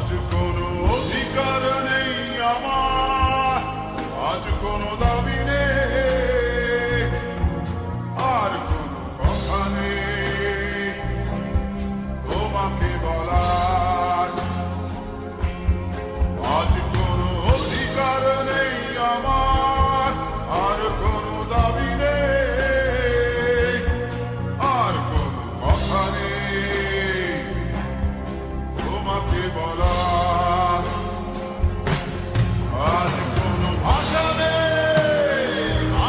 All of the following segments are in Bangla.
আজ কোনো অধিকার নেই আমার, আজ কোনো দাবি নেই, আর কোনো কথা নেই তোমাকে বলার। আজ কোনো অধিকার নেই আমার, আর কোনো দাবি নেই, আর কোনো কথা নেই তোমাকে বলার। আজ কোনো ভাষা নেই,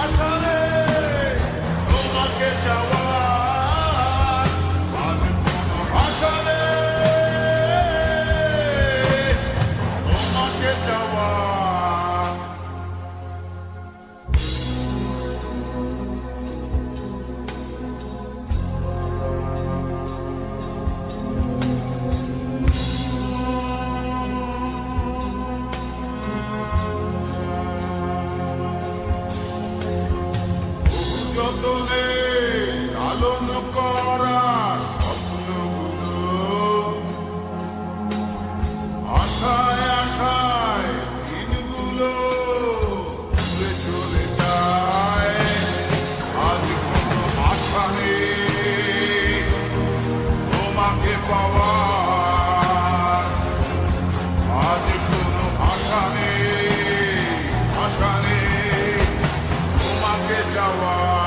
আশা নেই তোমাকে চাওয়ার। আজ কোনো ভাষা নেই তোমাকে চাওয়ার। যতনে লালন করার স্বপ্নগুলো, আশায় আশায় দিনগুলো ঘুরে চলে যায়। আজ কোনো আশা নেই তোমাকে পাওয়ার। আজ কোনো আশা নেই, আশা নেই তোমাকে যাওয়ার।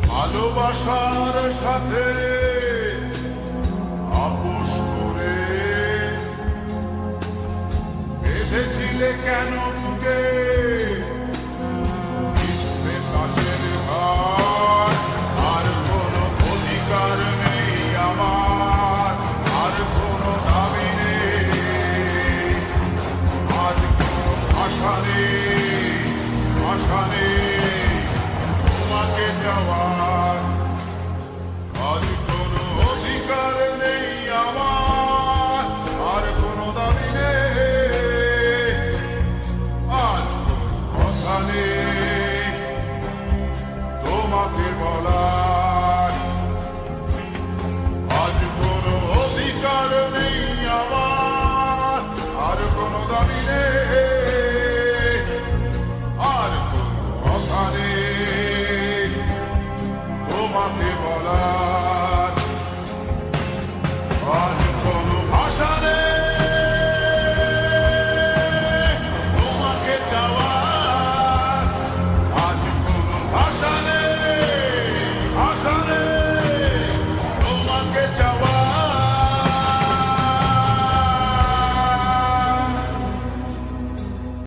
ভালোবাসার সাথে আপোষ করে বেঁধেছিলে কেন বুকে মিথ্যে কাছের ঘর। আর কোনো অধিকার নেই আমার, আর কোনো দাবি নেই, আজ কোনো আশা নেই, আশা নেই তোমাকে যাওয়ার। আজ কোনো অধিকার নেই আমার, আর কোনো দাবি নেই, আজ কোনো কথা নেই তোমাকে বলার। আজ কোনো অধিকার নেই আমার, আর কোনো দাবি নেই, আর কোনো কথা নেই তোমাকে বলার।